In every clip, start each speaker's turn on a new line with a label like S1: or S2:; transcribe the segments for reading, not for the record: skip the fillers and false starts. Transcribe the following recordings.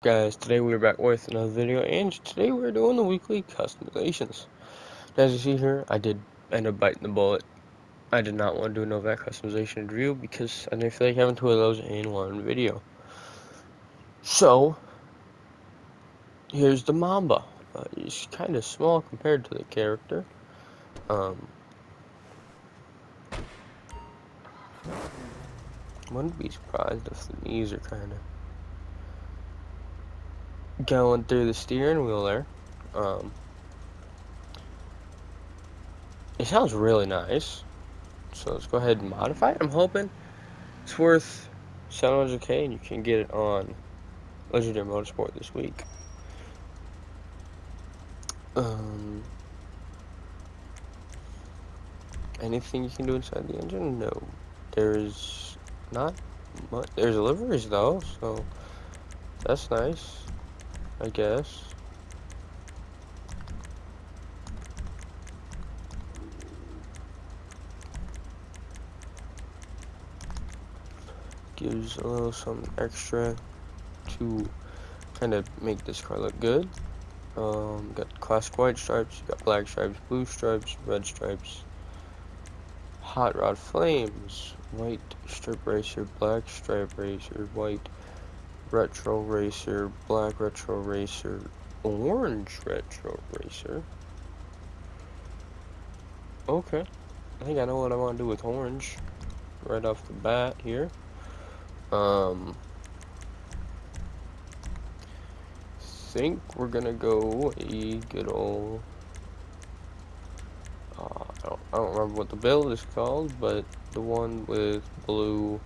S1: Guys, today we're back with another video, and today we're doing the weekly customizations. As you see here, I did end up biting the bullet. I did not want to do a Novak customization review because I didn't feel like having two of those in one video. So, here's the Mamba. He's kind of small compared to the character. Wouldn't be surprised if the knees are kind of going through the steering wheel there. It sounds really nice. So let's go ahead and modify it. I'm hoping it's worth 700k and you can get it on Legendary Motorsport this week. Anything you can do inside the engine? No. There's not much. There's liveries though, so that's nice, I guess. Gives a little something extra to kind of make this car look good. Got classic white stripes, you got black stripes, blue stripes, red stripes, hot rod flames, white strip racer, black stripe racer, white retro racer, black retro racer, orange retro racer. Okay, I think I know what I want to do with orange right off the bat here. Think we're gonna go a good old I don't remember what the build is called, but the one with blue.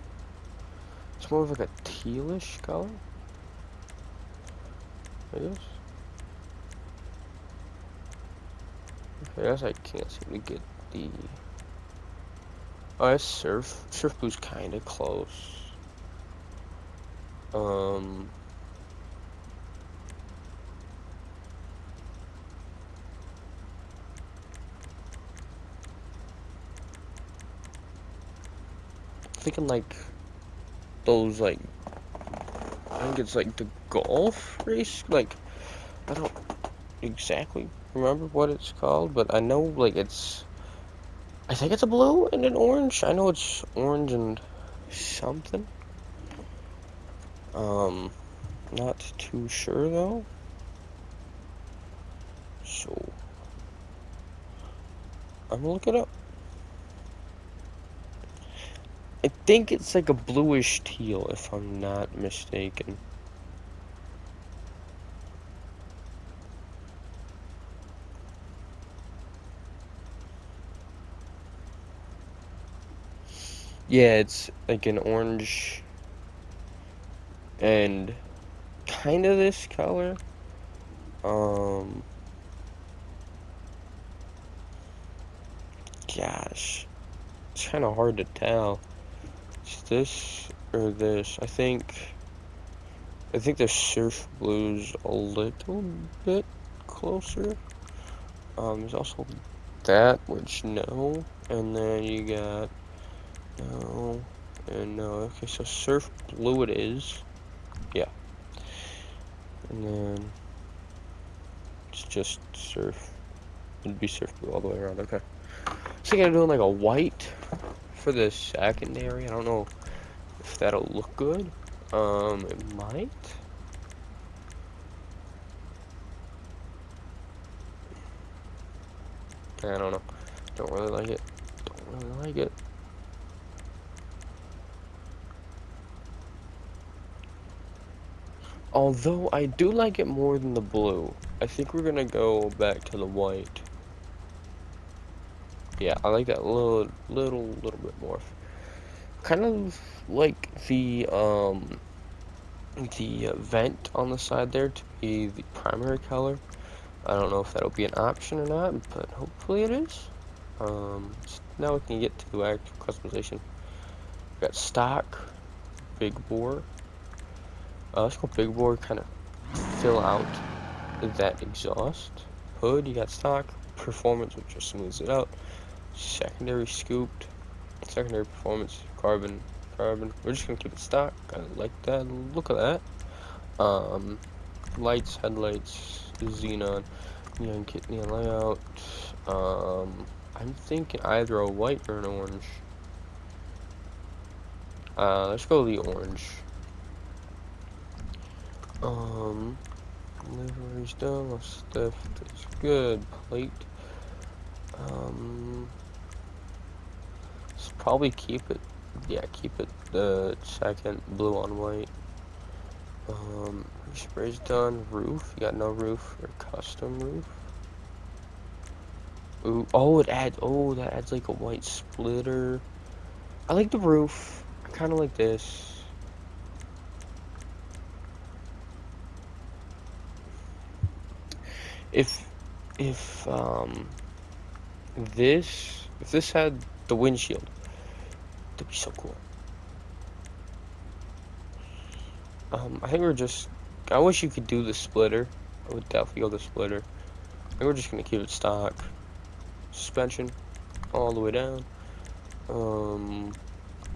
S1: It's more of like a tealish color, I guess. Okay, I guess I can't seem to get the. Oh, it's surf. Surf blue's kind of close. Thinking like those I think it's like the golf race. Like I don't exactly remember what it's called, but I know like I think it's a blue and an orange. I know it's orange and something. Not too sure though. So I'm gonna look it up. I think it's like a bluish teal, if I'm not mistaken. Yeah, it's like an orange and kind of this color. Gosh, it's kind of hard to tell. It's this or this. I think the surf blue's a little bit closer. There's also that, which no, and then you got no and no. Okay, so surf blue it is. Yeah, and then it's just surf. It'd be surf blue all the way around. Okay. So I'm doing like a white for the secondary. I don't know if that'll look good. It might. I don't know. Don't really like it. Don't really like it. Although I do like it more than the blue. I think we're gonna go back to the white. Yeah, I like that little bit more. Kind of like the vent on the side there to be the primary color. I don't know if that'll be an option or not, but hopefully it is. Now we can get to actual customization. We got stock, big bore. Let's go big bore, kind of fill out that exhaust. Hood, you got stock, performance, which just smooths it out. Secondary scooped, secondary performance, carbon. We're just gonna keep it stock. I like that look of that. Um, lights, headlights, xenon, neon kit, neon layout. I'm thinking either a white or an orange. Let's go with the orange. Livery's done. Let's stuff is good. Plate. Let's probably keep it. Yeah, keep it the second, blue on white. Spray's done. Roof. You got no roof or custom roof. Ooh, oh, it adds. Oh, that adds like a white splitter. I like the roof. I kind of like this. If if this had the windshield, that'd be so cool. I think we're just. I wish you could do the splitter. I would definitely go the splitter. I think we're just gonna keep it stock. Suspension all the way down.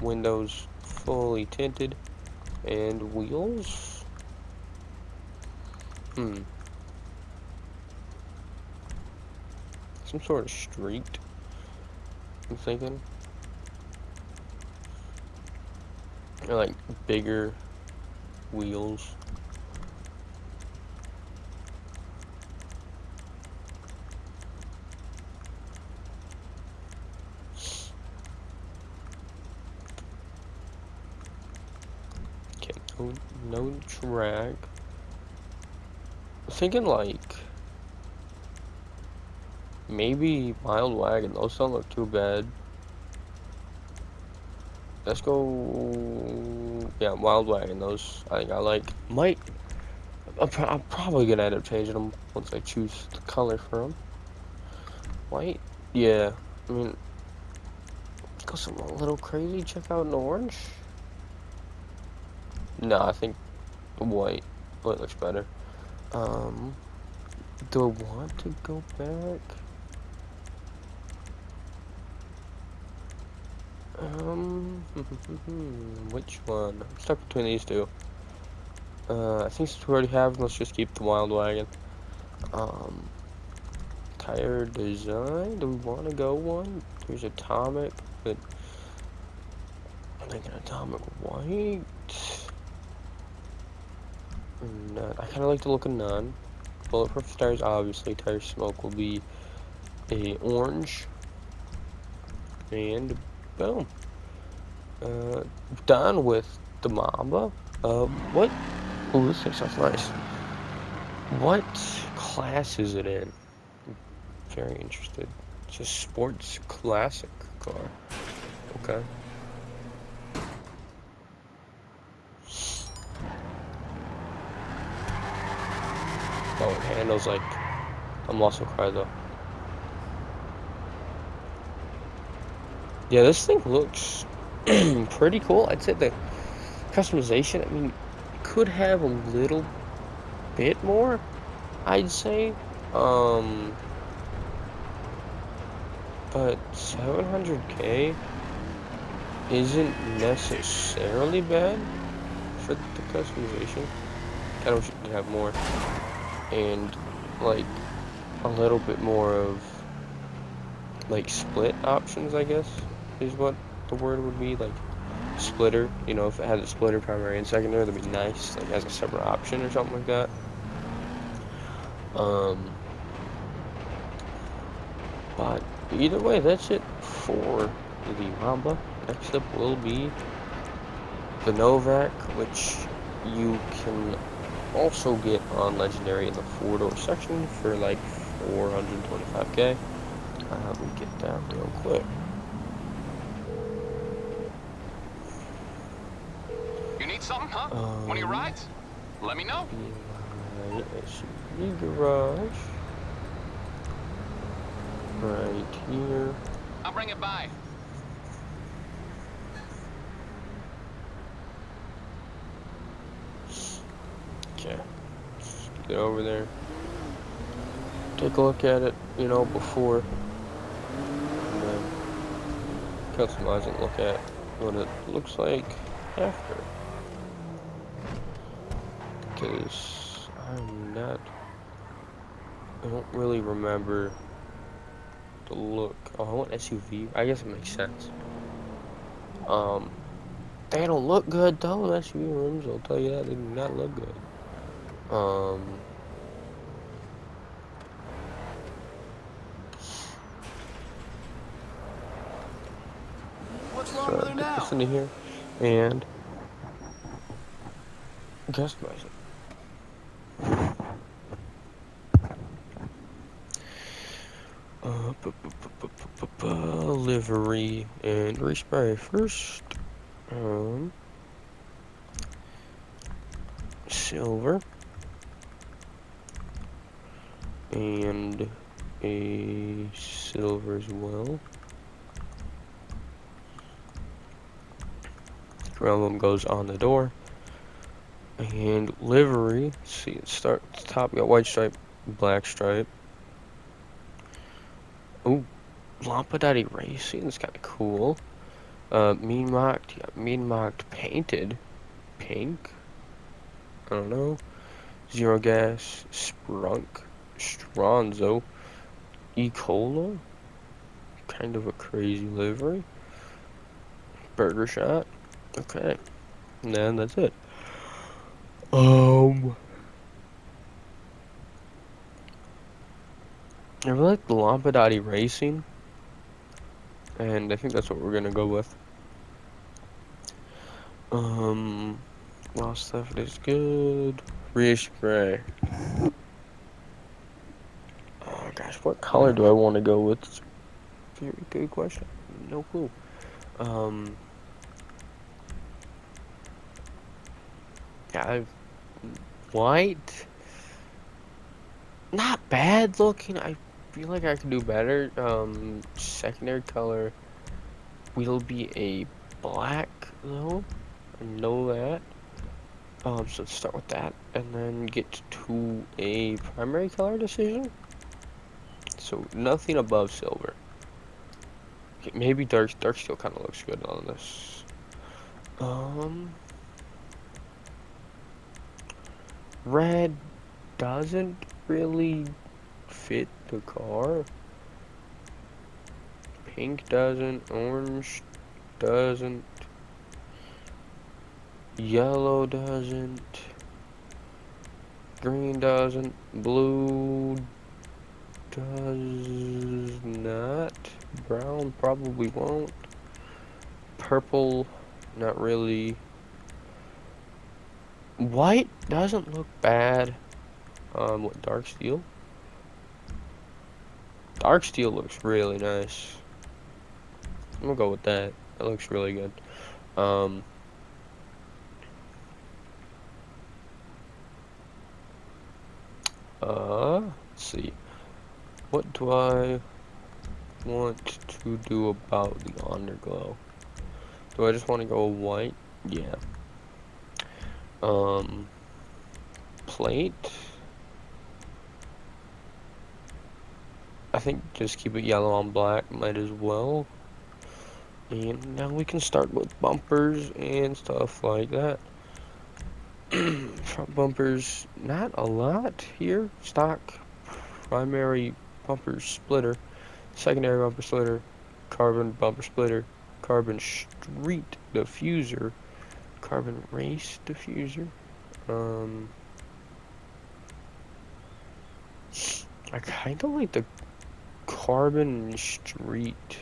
S1: Windows fully tinted, and wheels. Some sort of street. I'm thinking. Or like bigger wheels. Okay, no track. I'm thinking like maybe mild wagon. Those don't look too bad. Let's go. Yeah, mild wagon. Those I think I like. I'm probably gonna end up changing them once I choose the color for them. White. Yeah. I mean, let's go something a little crazy. Check out an orange. No, I think white. White looks better. Do I want to go back? Which one? I'm stuck between these two. I think since we already have them, let's just keep the wild wagon. Tire design. Do we want to go one? There's atomic, but I'm thinking atomic white. None. I kind of like the look of none. Bulletproof tires, obviously. Tire smoke will be a orange. And boom. Done with the Mamba. What? Oh, this thing sounds nice. What class is it in? I'm very interested. It's a sports classic car. Okay. Oh, it handles like a muscle car though. Yeah, this thing looks pretty cool. I'd say the customization, I mean, could have a little bit more, I'd say. But 700K isn't necessarily bad for the customization. Kind of wish you could have more. And, like, a little bit more of, like, split options, I guess, is what the word would be. Like, splitter, you know, if it had a splitter primary and secondary, that'd be nice, like, as a separate option or something like that. But either way, that's it for the Mamba. Next up will be the Novak, which you can also get on Legendary in the 4-door section for like 425K. We'll get that real quick.
S2: You need something, huh? One of your rides? Let me know.
S1: Right, SUV garage. Right here.
S2: I'll bring it by.
S1: Okay. Just get over there. Take a look at it, you know, before. And then customize and look at what it looks like after. because I'm not. I don't really remember the look. Oh, I want SUV. I guess it makes sense. They don't look good though. SUV rims, I'll tell you that, they do not look good.
S2: What's wrong with
S1: So
S2: her
S1: get
S2: now?
S1: this into here, and customize it. Livery and respray first. Silver and a silver as well. One of them goes on the door. And livery, see, it start at the top, we got white stripe, black stripe. Ooh, Lampadati Racing is kind of cool. Mean Mocked, yeah, Mean Mocked Painted, pink. I don't know. Zero Gas, Sprunk, Stronzo, E-Cola, kind of a crazy livery. Burger Shot, okay. And then that's it. I really like the Lampadati Racing, and I think that's what we're gonna go with. Well, stuff is good. Respray. Oh gosh, what color do I want to go with? It's a very good question. No clue. Yeah, white. Not bad looking. I feel like I could do better. Secondary color will be a black though. I know that. So let's start with that, and then get to a primary color decision. So nothing above silver. Okay, maybe dark steel kind of looks good on this. Red doesn't really fit the car. Pink doesn't. Orange doesn't. Yellow doesn't. Green doesn't. Blue does not. Brown probably won't. Purple, not really. White doesn't look bad. What, dark steel? Dark steel looks really nice. I'm gonna go with that. That looks really good. Let's see. What do I want to do about the underglow? Do I just want to go white? Yeah. Plate. I think just keep it yellow on black, might as well. And now we can start with bumpers and stuff like that. Front bumpers, not a lot here. Stock, primary bumper splitter, secondary bumper splitter, carbon bumper splitter, carbon street diffuser, carbon race diffuser. I kind of like the carbon street.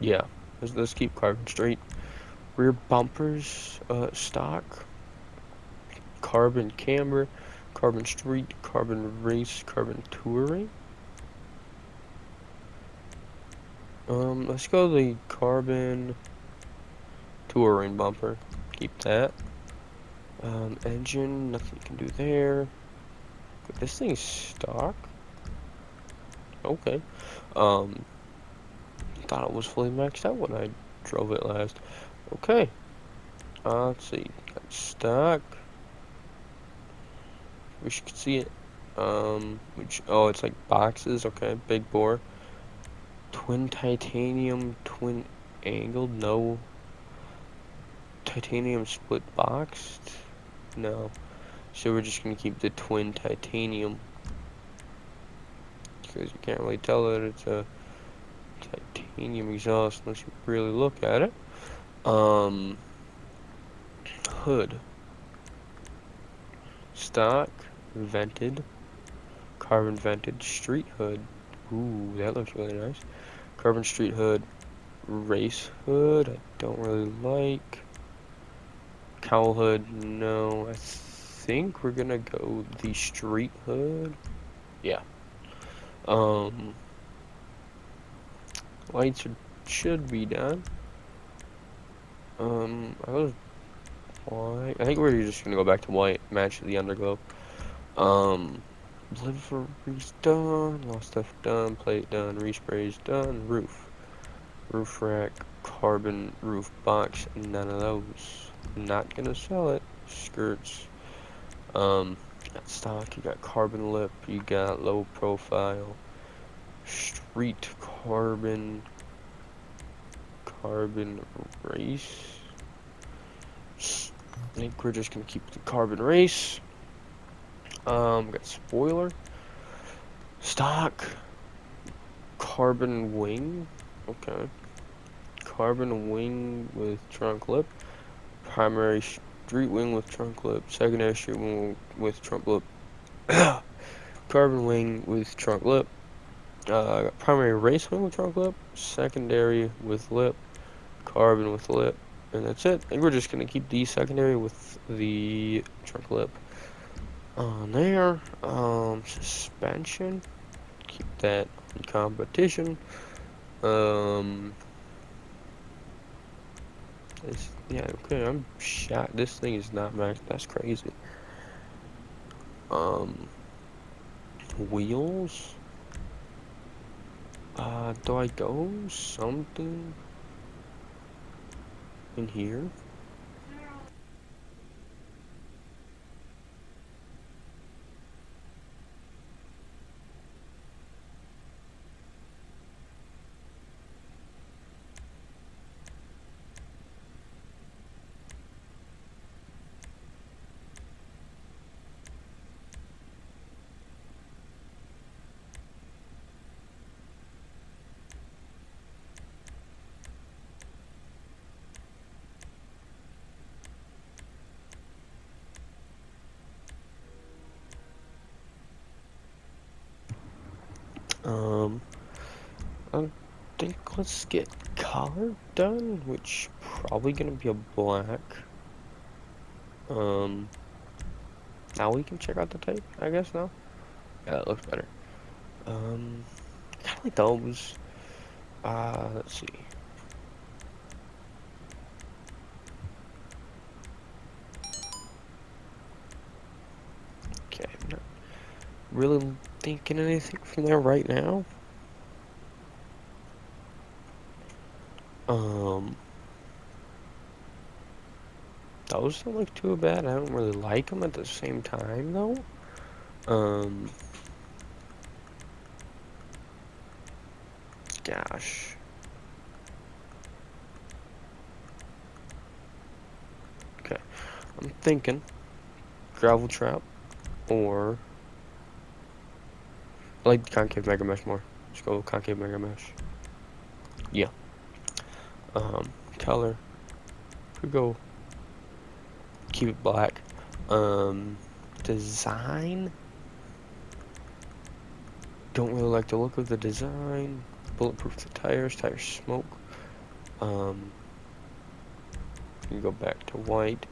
S1: Yeah, let's keep carbon street. Rear bumpers, stock, carbon camber, carbon street, carbon race, carbon touring. Let's go the carbon touring bumper. Keep that. Engine, nothing you can do there. This thing's stock. Okay. Thought it was fully maxed out when I drove it last. Okay. Let's see. Got stock. Wish you could see it. Oh, it's like boxes. Okay, big bore. Twin titanium, twin angled. No. Titanium split boxed. No. So we're just gonna keep the twin titanium. Because you can't really tell that it's a titanium exhaust unless you really look at it. Hood. Stock. Vented. Carbon vented. Street hood. Ooh, that looks really nice. Carbon street hood. Race hood. I don't really like. Cowl hood. No. I think we're gonna go the street hood. Yeah. Um, lights should be done. I was white. I think we're just gonna go back to white, match the underglow. Um, livery's done, lost stuff done, plate done, respray's done, roof rack, carbon roof box, none of those. Not gonna sell it. Skirts. Got stock. You got carbon lip. You got low profile. Street carbon. Carbon race. I think we're just gonna keep the carbon race. Got spoiler, stock, carbon wing. Okay, carbon wing with trunk lip. Primary street wing with trunk lip. Secondary street wing with trunk lip. Carbon wing with trunk lip. Got primary race wing with trunk lip. Secondary with lip. Carbon with lip. And that's it. I think we're just gonna keep the secondary with the trunk lip on there. Suspension, keep that in competition. Yeah, okay, I'm shot. This thing is not maxed. That's crazy. Um, Wheels. Do I go something in here? Um, I think let's get collar done, which probably gonna be a black. Um, Now we can check out the tape, I guess now. Yeah, that looks better. Kind of like those. Let's see. Okay, I'm not really thinking anything from there right now. Um, those don't look too bad. I don't really like them at the same time, though. Um, Gosh. Okay, I'm thinking gravel trap or I like the concave mega mesh more. Let's go concave mega mesh. Yeah. Color. Could go keep it black. Design. Don't really like the look of the design. Bulletproof the tires. Tires smoke. You go back to white.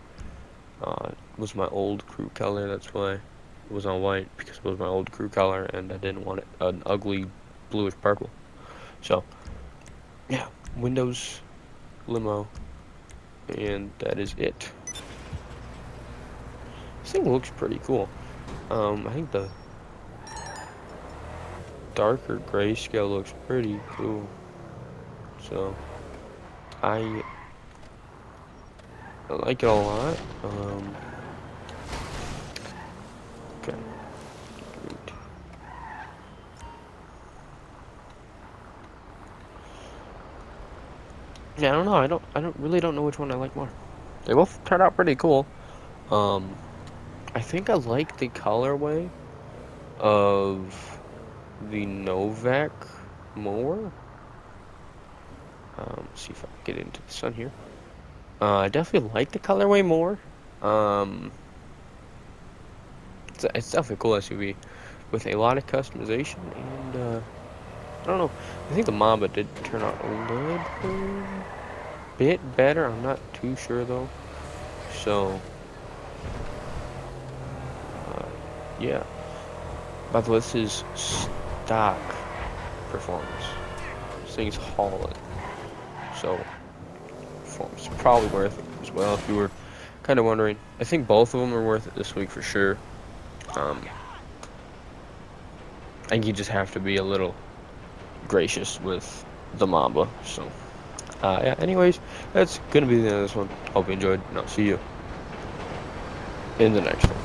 S1: Was my old crew color. That's why it was on white, because it was my old crew color, and I didn't want it an ugly bluish purple. So yeah, Windows limo, and that is it. This thing looks pretty cool. I think the darker grayscale looks pretty cool. So I like it a lot. Okay. Great. Yeah, I don't know. I don't really don't know which one I like more. They both turned out pretty cool. Um, I think I like the colorway of the Novak more. Let's see if I can get into the sun here. I definitely like the colorway more. Um, it's definitely a cool SUV with a lot of customization, and I don't know. I think the Mamba did turn out a little bit better. I'm not too sure though. So, uh, yeah. By the way, this is stock performance. This thing's hauling. So, performance is probably worth it as well if you were kind of wondering. I think both of them are worth it this week for sure. I think you just have to be a little gracious with the Mamba. So, yeah, anyways, that's going to be the end of this one. Hope you enjoyed, and I'll see you in the next one.